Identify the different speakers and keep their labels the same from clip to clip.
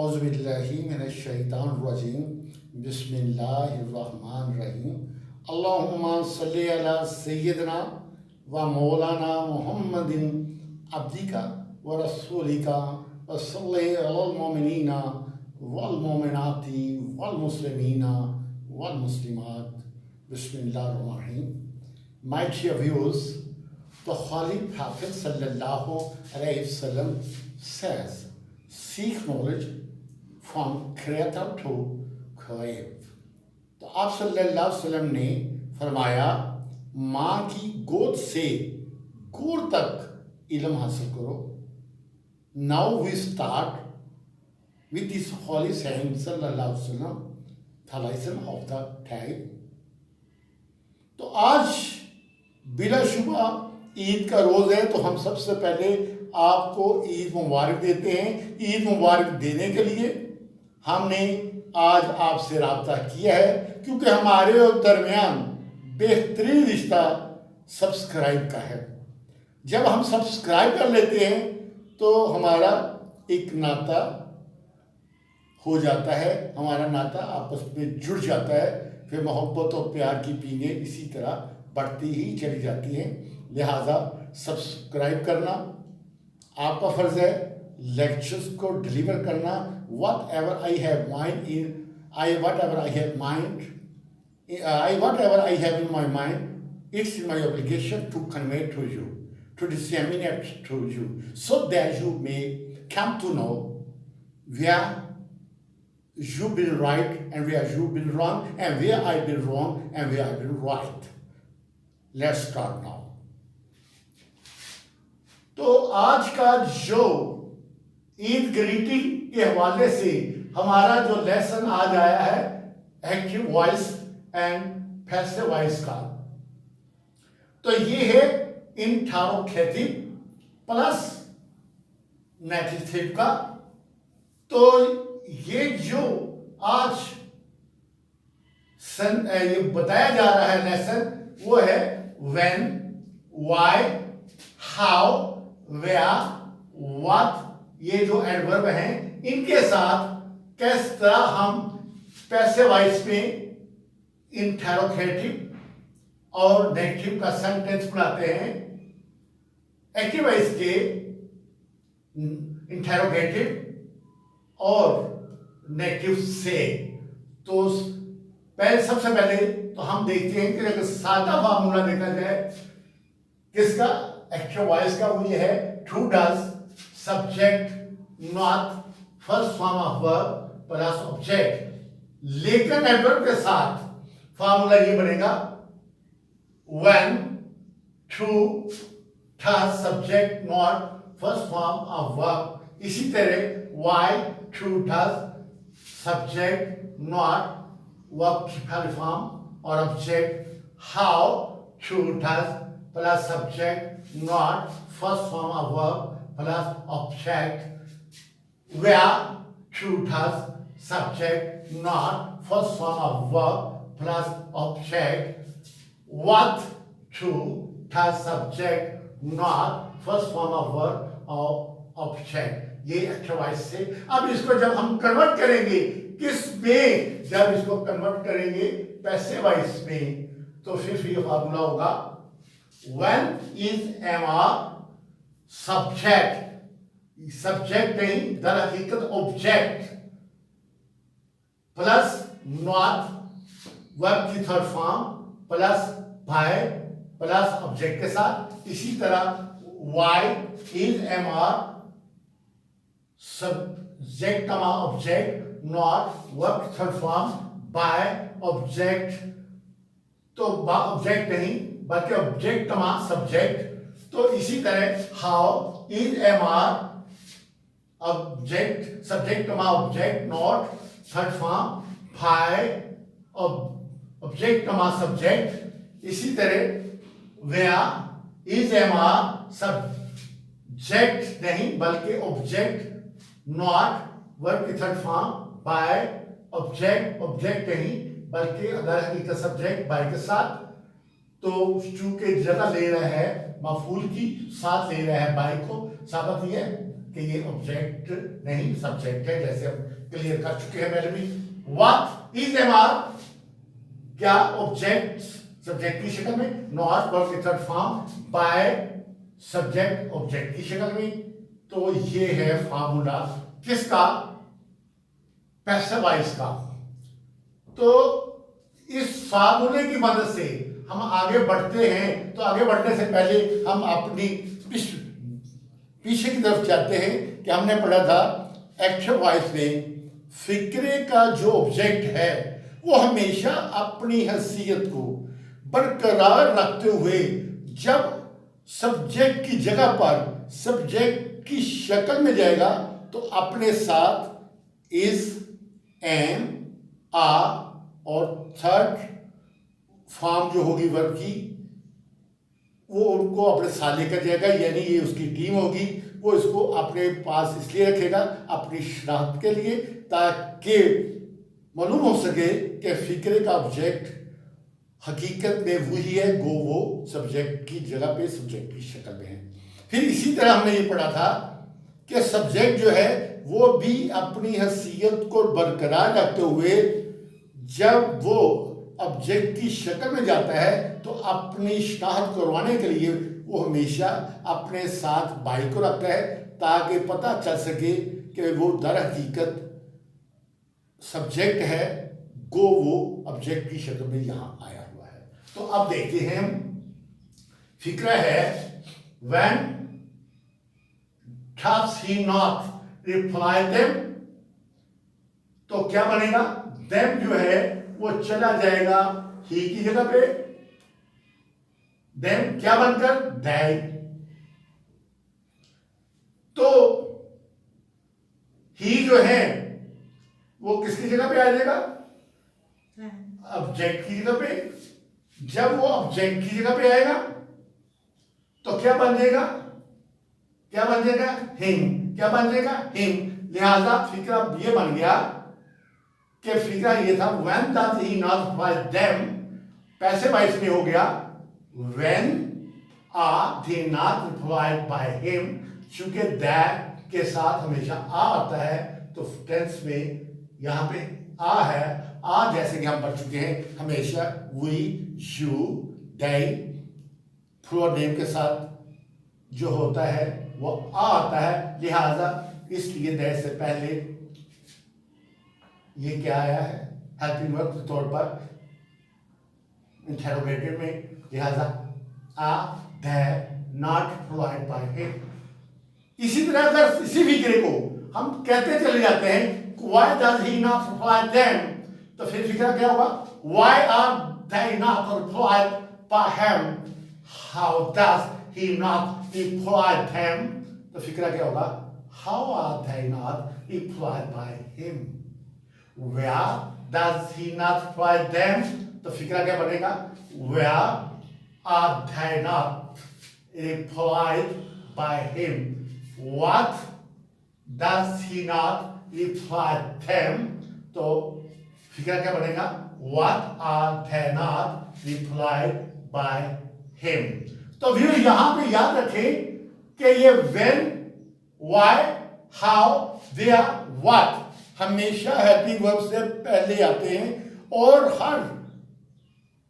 Speaker 1: औज़ुबिल्लाहि मिनश्शैतानिर्रजीम बिस्मिल्लाहिर्रहमानिर्रहीम अल्लाहुम्मा सल्लि अला सय्यिदना व मौलाना मुहम्मदिन अब्दिका व रसूलिका व सल्लि अलल मोमिनीना वल मोमिनाति वल मुस्लिमीना वल मुस्लिमात बिस्मिल्लाहिर्रहमानिर्रहीम. My dear viewers, the Holy Prophet sallallahu alaihi wasallam says, seek knowledge from creator to create. तो आप सल्लल्लाहु अलैहि वसल्लम ने फरमाया, माँ की गोद से गूढ़ तक इल्म हासिल करो. Now we start with this holy saying सल्लल्लाहु अलैहि वसल्लम, the lesson of the day. तो आज बिलाशुबा ईद का रोज़ है, तो हम सबसे पहले आपको ईद मुबारक देते हैं. ईद मुबारक देने के लिए हमने आज आपसे रब्ता किया है, क्योंकि हमारे दरमियान बेहतरीन रिश्ता सब्सक्राइब का है. जब हम सब्सक्राइब कर लेते हैं तो हमारा एक नाता हो जाता है, हमारा नाता आपस में जुड़ जाता है. फिर मोहब्बत और प्यार की पीने इसी तरह बढ़ती ही चली जाती हैं. लिहाजा सब्सक्राइब करना आपका फ़र्ज़ है, लेक्चर्स को डिलीवर करना. whatever I have in my mind, it's my obligation to convey to you, to disseminate to you, so that you may come to know where you've been right and where you've been wrong, and where I've been wrong and where I've been right. Let's start now. तो आज का जो Eid greeting के हवाले से हमारा जो lesson आज आया है, active voice and passive voice का, तो ये है इंटरोगेटिव प्लस नेगेटिव का. तो ये जो आज ये बताया जा रहा है लेसन, वो है when, why, how, where, what. ये जो एडवर्ब हैं, इनके साथ किस तरह हम पैसिव वॉइस में इंटरोगेटिव और नेगेटिव का सेंटेंस बनाते हैं. एक्टिव वॉइस के इंटरोगेटिव और नेगेटिव से. तो सबसे पहले तो हम देखते हैं कि अगर सादा फार्मूला देखा जाए किसका, एक्टिव वॉइस का, वो ये है to does subject not first form of verb plus object. लेकिन एडवर्ब के साथ फार्मूला ये बनेगा when to does subject not first form of verb. इसी तरह why to does subject not verb की पहली फॉर्म और object. How to does plus subject not first form of verb plus object. Where to does subject not first form of verb plus object. What to does subject not first form of verb or object. ये एक्टिवाइज से. अब इसको जब हम convert करेंगे किस में, जब इसको कन्वर्ट करेंगे पैसिव वॉइस में, तो फिर ये फार्मूला होगा when is MR subject, subject नहीं दर हकीकत ऑब्जेक्ट, प्लस नॉट वर्ब की third form plus by plus object के साथ. इसी तरह why is M R subject comma object not verb की थर्ड फॉर्म बाय ऑब्जेक्ट. तो ऑब्जेक्ट नहीं बल्कि ऑब्जेक्ट कमा सब्जेक्ट. तो इसी तरह how is M R object subject comma object not third form by object comma subject. इसी तरह where is M R subject नहीं बल्कि ऑब्जेक्ट नॉट वर्ब की third form by object, object नहीं बल्कि अदर हकीकत सब्जेक्ट बाय के साथ. तो चूंकि जगह ले रहा है मफूल की, साथ ले रहा है बाय को, साबित ये कि ये ऑब्जेक्ट नहीं सब्जेक्ट है, जैसे हम क्लियर कर चुके हैं पहले भी। व्हाट इज एम आर, क्या ऑब्जेक्ट सब्जेक्ट की शक्ल में, नॉट वर्ब की third form by subject object की शक्ल में। तो ये है फार्मूला किसका, पैसिव वॉइस का। तो इस फार्मूले की मदद से हम आगे बढ़ते हैं। तो आगे बढ़ने से पहले हम अपनी पीछे की तरफ जाते हैं कि हमने पढ़ा था एक्टिव वॉइस में फिक्रे का जो ऑब्जेक्ट है वो हमेशा अपनी हैसियत को बरकरार रखते हुए जब सब्जेक्ट की जगह पर सब्जेक्ट की शक्ल में जाएगा तो अपने साथ इज, एम, आर और थर्ड फॉर्म जो होगी वर्ब की वो उनको अपने साथ लेकर जाएगा, यानी ये उसकी टीम होगी। वो इसको अपने पास इसलिए रखेगा अपनी शनाख्त के लिए, ताकि मालूम हो सके कि फिक्रे का ऑब्जेक्ट हकीकत में वही है गो वो सब्जेक्ट की जगह पे सब्जेक्ट की शक्ल में है। फिर इसी तरह हमने ये पढ़ा था कि सब्जेक्ट जो है वो भी अपनी हैसियत को बरकरार रखते हुए जब वो ऑब्जेक्ट की शक्ल में जाता है तो अपनी शनाख्त करवाने के लिए वो हमेशा अपने साथ बाई को रखता है, ताकि पता चल सके कि वो दर हकीकत सब्जेक्ट है गो वो ऑब्जेक्ट की शक्ल में यहां आया हुआ है। तो अब देखते हैं हम, फिक्रा है when does he not reply them, तो क्या बनेगा, them जो है वो चला जाएगा ही की जगह पे, them क्या बनकर they। तो ही जो है वो किसकी जगह पे आ जाएगा, ऑब्जेक्ट की जगह पे। जब वो ऑब्जेक्ट की जगह पे आएगा तो क्या बन जाएगा, क्या बन जाएगा हिम, क्या बन जाएगा हिम। लिहाजा फिक्रा ये बन गया कि फिक्रा ये था when does he not reply them, passive voice में हो गया when are they not replied by him, चूंकि that के साथ हमेशा आ आता है तो टेंस में यहां पे आ है। आ जैसे कि हम पढ़ चुके हैं हमेशा we, you, they plural name के साथ जो होता है वो आ आता है। लिहाजा इसलिए दे से पहले ये क्या आया है हेल्पिंग वर्ब के तौर पर इंटरोगेटिव में। लिहाजा are they not provide by him. इसी तरह अगर इसी फिक्रे को हम कहते चले जाते हैं why does he not reply them, तो फिर फिक्रा क्या होगा, why are they not replied by him, how does he not replied them, तो फिक्रा क्या होगा, how are they not replied by him, where does he not reply them, तो फिक्रा क्या बनेगा, where are they not replied by him, what does he not reply them, तो फिक्रा क्या बनेगा, what are they not replied by him। तो viewer यहां पे याद रखें कि ये when, why, how, where, what हमेशा हेल्पिंग वर्ब से पहले आते हैं और हर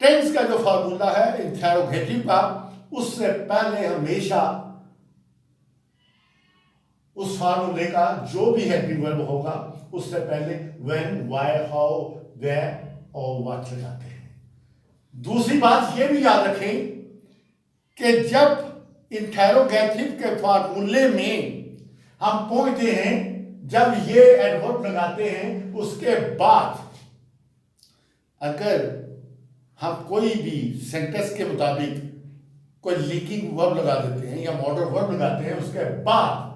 Speaker 1: टेंस का जो फार्मूला है इंटरोगेटिव का उससे पहले हमेशा उस फार्मूले का जो भी हेल्पिंग वर्ब होगा उससे पहले व्हेन, व्हाई, हाउ, वेयर और व्हाट लगाते हैं। दूसरी बात ये भी याद रखें कि जब इंटरोगेटिव के फार्मूले में हम पहुंचते हैं, जब ये एडवर्ब लगाते हैं उसके बाद अगर हम कोई भी सेंटेंस के मुताबिक कोई लीकिंग वर्ब लगा देते हैं या मॉडल वर्ब लगाते हैं उसके बाद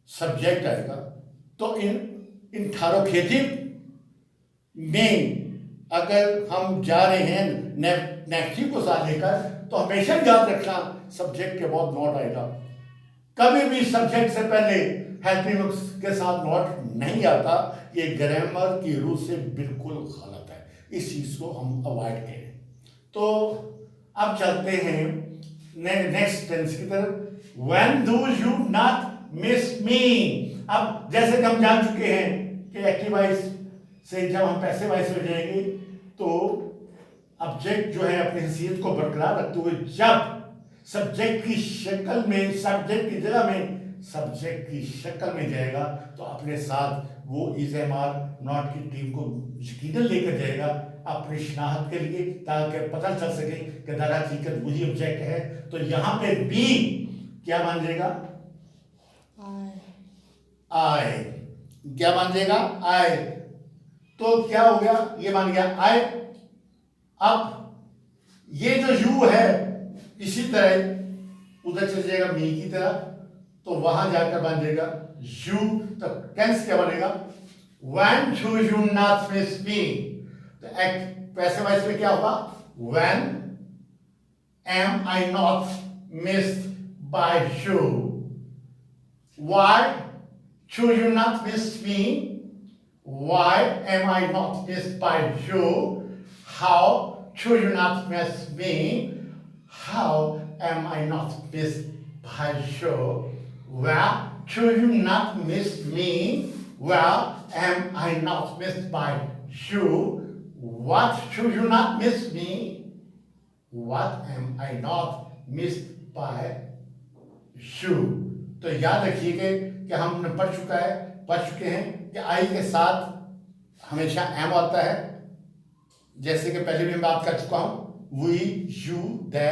Speaker 1: सब्जेक्ट आएगा, तो इंटरोगेटिव में अगर हम जा रहे हैं नेगेटिव को साथ लेकर तो हमेशा याद रखना सब्जेक्ट के बाद नॉट आएगा। कभी भी सब्जेक्ट से पहले हेल्पिंग वर्ब के साथ नॉट नहीं आता। ये ग्रामर की रूल से बिल्कुल गलत है, इस चीज को हम अवॉइड करें। तो अब चलते हैं नेक्स्ट टेंस की तरफ। When do you not
Speaker 2: miss मी। अब जैसे कि हम जान चुके हैं कि एक्टिव वॉइस से जब हम पैसिव वॉइस हो जाएंगे तो ऑब्जेक्ट जो है अपनी हैसियत को बरकरार रखते हुए जब सब्जेक्ट की शक्ल में, सब्जेक्ट की जगह में सब्जेक्ट की शक्ल में जाएगा तो अपने साथ वो इज़ेमार नॉट की टीम को यकीनन लेकर जाएगा अपनी शनाख्त के लिए, ताकि पता चल सके कि दर हकीकत वही ऑब्जेक्ट है। तो यहाँ पे बी क्या मान जाएगा?
Speaker 1: आई। क्या मान जाएगा? आई। तो क्या हो गया? ये मान गया आई। अब ये जो यू है इसी तरह उधर चल जाएगा मी की तरह, तो वहां जाकर बन जाएगा यू। तो टेंस क्या बनेगा? When do you not miss me. तो पैसिव वॉइस में क्या होगा? When am I not missed by you. Why do you not miss me? Why am I not missed by you? How do you not miss me? How am I not missed by you? Where do you not miss me? Where am I not missed by you? What do you not miss me? What am I not missed by you? तो याद रखिएगा कि हमने पढ़ चुके हैं कि आई के साथ हमेशा एम आता है, जैसे कि पहले भी मैं बात कर चुका हूं। We, you, they,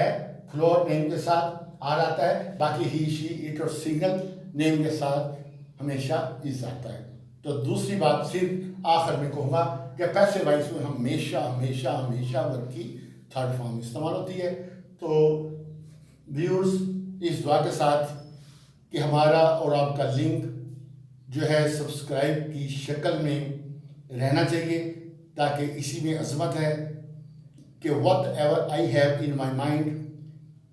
Speaker 1: plural name के साथ आर आता है, बाकी ही, शी, इट और सिंगल नेम के साथ हमेशा इज आता है। तो दूसरी बात सिर्फ आखिर में कहूँगा कि पैसिव वॉइस में हमेशा हमेशा हमेशा वर्ब की थर्ड फॉर्म इस्तेमाल होती है। तो व्यूअर्स, इस दुआ के साथ कि हमारा और आपका लिंक जो है सब्सक्राइब की शक्ल में रहना चाहिए, ताकि इसी में अजमत है कि whatever I have in my mind,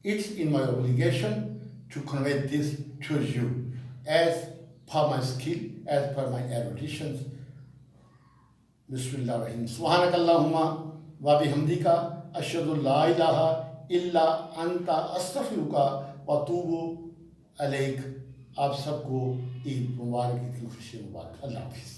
Speaker 1: it's in my obligation to convey this to you as per my skill, as per my eruditions. Bismillahir-Rahmanir-Rahim. Subhanakallahumma wa bihamdika ashhadu la ilaha illa anta astaghfiruka wa atubu इलैक। आप सबको ईद मुबारक, ईद की खुशी मुबारक। अल्लाह हाफिज़।